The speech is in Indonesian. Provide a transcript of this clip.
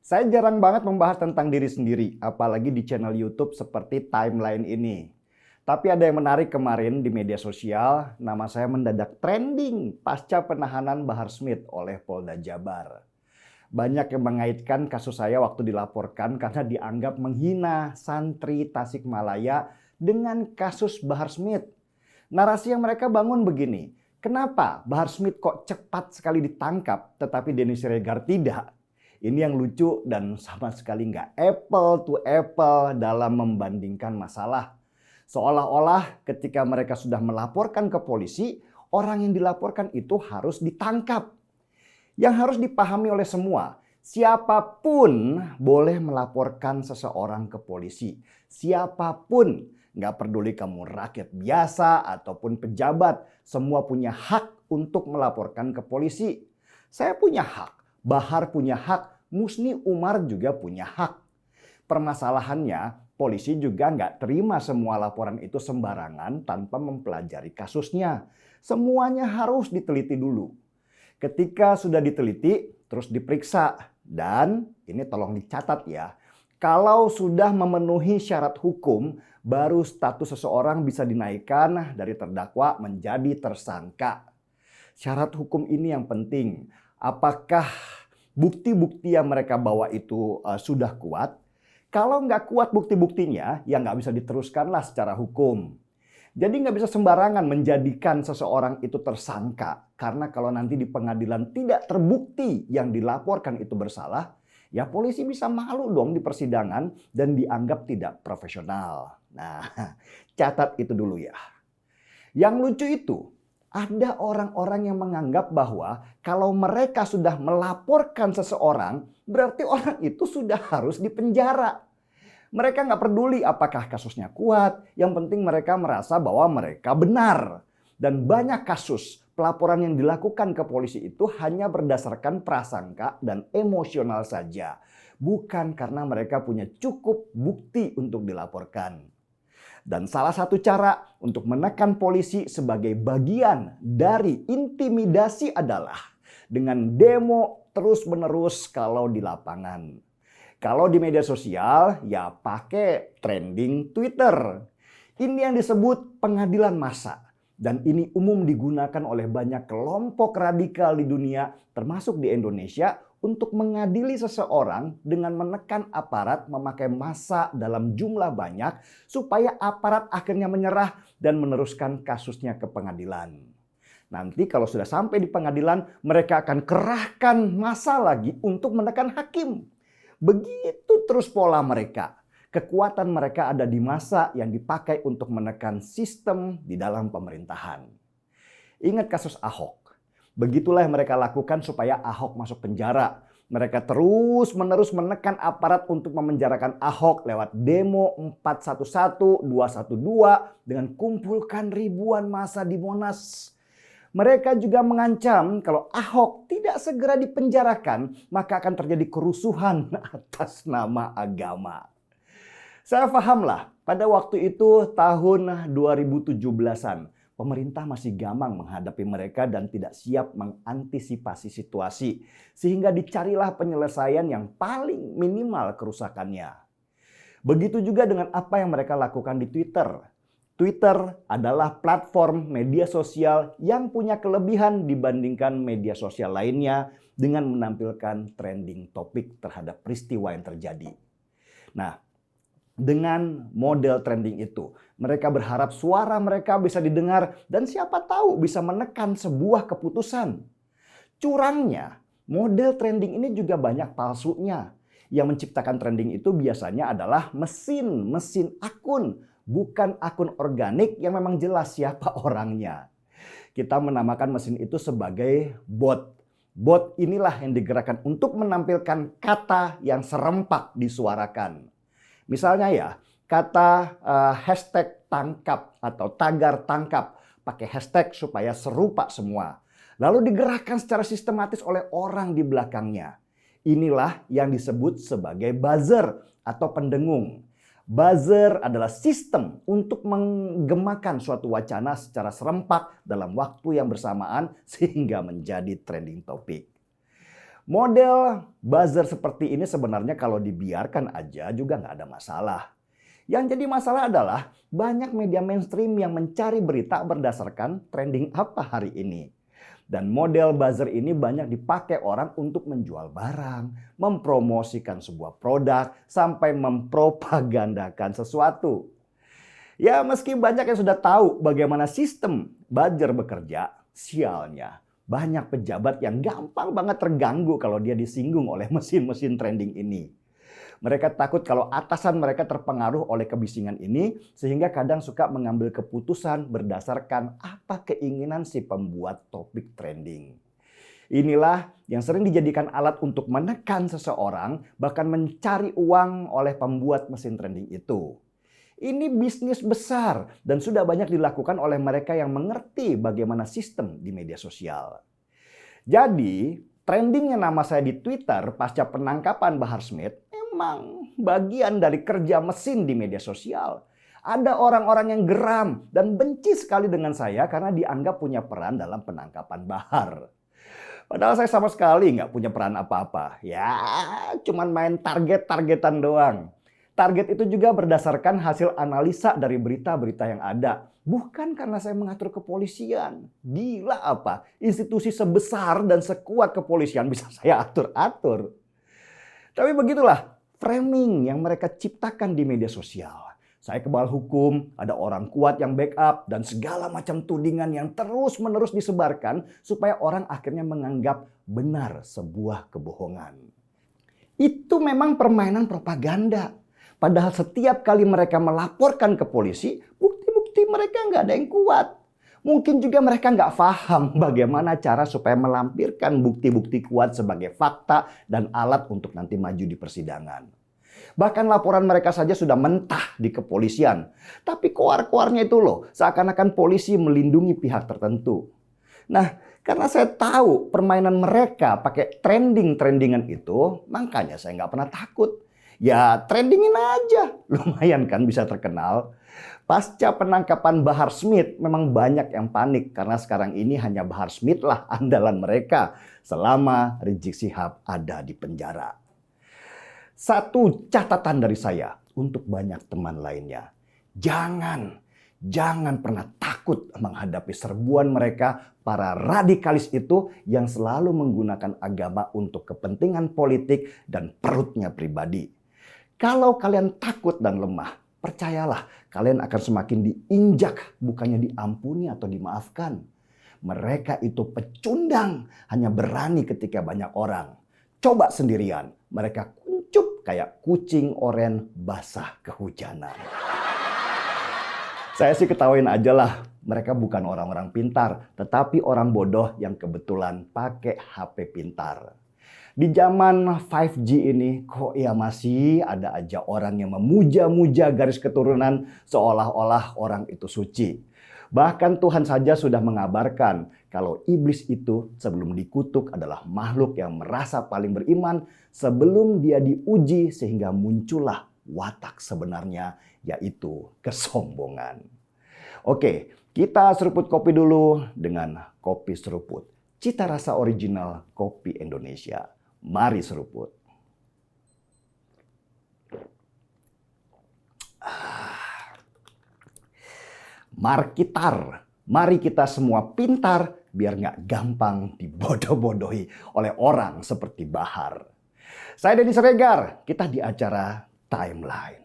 Saya jarang banget membahas tentang diri sendiri, apalagi di channel YouTube seperti Timeline ini. Tapi ada yang menarik kemarin di media sosial, nama saya mendadak trending pasca penahanan Bahar Smith oleh Polda Jabar. Banyak yang mengaitkan kasus saya waktu dilaporkan karena dianggap menghina santri Tasikmalaya dengan kasus Bahar Smith. Narasi yang mereka bangun begini, kenapa Bahar Smith kok cepat sekali ditangkap tetapi Denny Siregar tidak? Ini yang lucu dan sama sekali nggak apple to apple dalam membandingkan masalah. Seolah-olah ketika mereka sudah melaporkan ke polisi, orang yang dilaporkan itu harus ditangkap. Yang harus dipahami oleh semua, siapapun boleh melaporkan seseorang ke polisi. Siapapun, nggak peduli kamu rakyat biasa ataupun pejabat, semua punya hak untuk melaporkan ke polisi. Saya punya hak, Bahar punya hak, Musni Umar juga punya hak. Permasalahannya, polisi juga nggak terima semua laporan itu sembarangan tanpa mempelajari kasusnya. Semuanya harus diteliti dulu. Ketika sudah diteliti, terus diperiksa. Dan ini tolong dicatat ya, kalau sudah memenuhi syarat hukum, baru status seseorang bisa dinaikkan dari terdakwa menjadi tersangka. Syarat hukum ini yang penting. Apakah bukti-bukti yang mereka bawa itu sudah kuat? Kalau nggak kuat bukti-buktinya, ya nggak bisa diteruskanlah secara hukum. Jadi nggak bisa sembarangan menjadikan seseorang itu tersangka. Karena kalau nanti di pengadilan tidak terbukti yang dilaporkan itu bersalah, ya polisi bisa malu dong di persidangan dan dianggap tidak profesional. Nah, catat itu dulu ya. Yang lucu itu, ada orang-orang yang menganggap bahwa kalau mereka sudah melaporkan seseorang, berarti orang itu sudah harus dipenjara. Mereka nggak peduli apakah kasusnya kuat, yang penting mereka merasa bahwa mereka benar. Dan banyak kasus pelaporan yang dilakukan ke polisi itu hanya berdasarkan prasangka dan emosional saja. Bukan karena mereka punya cukup bukti untuk dilaporkan. Dan salah satu cara untuk menekan polisi sebagai bagian dari intimidasi adalah dengan demo terus-menerus kalau di lapangan. Kalau di media sosial, ya pakai trending Twitter. Ini yang disebut pengadilan massa. Dan ini umum digunakan oleh banyak kelompok radikal di dunia, termasuk di Indonesia, untuk mengadili seseorang dengan menekan aparat memakai massa dalam jumlah banyak supaya aparat akhirnya menyerah dan meneruskan kasusnya ke pengadilan. Nanti kalau sudah sampai di pengadilan, mereka akan kerahkan massa lagi untuk menekan hakim. Begitu terus pola mereka. Kekuatan mereka ada di massa yang dipakai untuk menekan sistem di dalam pemerintahan. Ingat kasus Ahok. Begitulah yang mereka lakukan supaya Ahok masuk penjara. Mereka terus-menerus menekan aparat untuk memenjarakan Ahok lewat demo 411, 212 dengan kumpulkan ribuan massa di Monas. Mereka juga mengancam kalau Ahok tidak segera dipenjarakan, maka akan terjadi kerusuhan atas nama agama. Saya pahamlah, pada waktu itu tahun 2017-an. Pemerintah masih gamang menghadapi mereka dan tidak siap mengantisipasi situasi. Sehingga dicarilah penyelesaian yang paling minimal kerusakannya. Begitu juga dengan apa yang mereka lakukan di Twitter. Twitter adalah platform media sosial yang punya kelebihan dibandingkan media sosial lainnya dengan menampilkan trending topik terhadap peristiwa yang terjadi. Nah, dengan model trending itu, mereka berharap suara mereka bisa didengar dan siapa tahu bisa menekan sebuah keputusan. Curangnya, model trending ini juga banyak palsunya. Yang menciptakan trending itu biasanya adalah mesin akun, bukan akun organik yang memang jelas siapa orangnya. Kita menamakan mesin itu sebagai bot. Bot inilah yang digerakkan untuk menampilkan kata yang serempak disuarakan. Misalnya ya, kata hashtag tangkap atau tagar tangkap. Pakai hashtag supaya serupa semua. Lalu digerakkan secara sistematis oleh orang di belakangnya. Inilah yang disebut sebagai buzzer atau pendengung. Buzzer adalah sistem untuk menggemakan suatu wacana secara serempak dalam waktu yang bersamaan sehingga menjadi trending topik. Model buzzer seperti ini sebenarnya kalau dibiarkan aja juga nggak ada masalah. Yang jadi masalah adalah banyak media mainstream yang mencari berita berdasarkan trending apa hari ini. Dan model buzzer ini banyak dipakai orang untuk menjual barang, mempromosikan sebuah produk, sampai mempropagandakan sesuatu. Ya meski banyak yang sudah tahu bagaimana sistem buzzer bekerja, sialnya banyak pejabat yang gampang banget terganggu kalau dia disinggung oleh mesin-mesin trending ini. Mereka takut kalau atasan mereka terpengaruh oleh kebisingan ini sehingga kadang suka mengambil keputusan berdasarkan apa keinginan si pembuat topik trending. Inilah yang sering dijadikan alat untuk menekan seseorang bahkan mencari uang oleh pembuat mesin trending itu. Ini bisnis besar dan sudah banyak dilakukan oleh mereka yang mengerti bagaimana sistem di media sosial. Jadi, trendingnya nama saya di Twitter pasca penangkapan Bahar Smith memang bagian dari kerja mesin di media sosial. Ada orang-orang yang geram dan benci sekali dengan saya karena dianggap punya peran dalam penangkapan Bahar. Padahal saya sama sekali nggak punya peran apa-apa. Ya, cuman main target-targetan doang. Target itu juga berdasarkan hasil analisa dari berita-berita yang ada. Bukan karena saya mengatur kepolisian. Gila apa? Institusi sebesar dan sekuat kepolisian bisa saya atur-atur. Tapi begitulah framing yang mereka ciptakan di media sosial. Saya kebal hukum, ada orang kuat yang backup, dan segala macam tudingan yang terus-menerus disebarkan supaya orang akhirnya menganggap benar sebuah kebohongan. Itu memang permainan propaganda. Padahal setiap kali mereka melaporkan ke polisi, bukti-bukti mereka nggak ada yang kuat. Mungkin juga mereka nggak paham bagaimana cara supaya melampirkan bukti-bukti kuat sebagai fakta dan alat untuk nanti maju di persidangan. Bahkan laporan mereka saja sudah mentah di kepolisian. Tapi koar-koarnya itu loh, seakan-akan polisi melindungi pihak tertentu. Nah, karena saya tahu permainan mereka pakai trending-trendingan itu, makanya saya nggak pernah takut. Ya trendingin aja, lumayan kan bisa terkenal. Pasca penangkapan Bahar Smith memang banyak yang panik karena sekarang ini hanya Bahar Smith lah andalan mereka selama Rizik Syihab ada di penjara. Satu catatan dari saya untuk banyak teman lainnya. Jangan pernah takut menghadapi serbuan mereka, para radikalis itu yang selalu menggunakan agama untuk kepentingan politik dan perutnya pribadi. Kalau kalian takut dan lemah, percayalah kalian akan semakin diinjak, bukannya diampuni atau dimaafkan. Mereka itu pecundang, hanya berani ketika banyak orang. Coba sendirian, mereka kuncup kayak kucing oren basah kehujanan. Saya sih ketawain aja lah, mereka bukan orang-orang pintar, tetapi orang bodoh yang kebetulan pakai HP pintar. Di zaman 5G ini kok ya masih ada aja orang yang memuja-muja garis keturunan seolah-olah orang itu suci. Bahkan Tuhan saja sudah mengabarkan kalau iblis itu sebelum dikutuk adalah makhluk yang merasa paling beriman sebelum dia diuji sehingga muncullah watak sebenarnya, yaitu kesombongan. Oke, kita seruput kopi dulu dengan kopi seruput. Cita rasa original kopi Indonesia. Mari seruput. Markitar. Mari kita semua pintar biar nggak gampang dibodoh-bodohi oleh orang seperti Bahar. Saya Denny Siregar, kita di acara Timeline.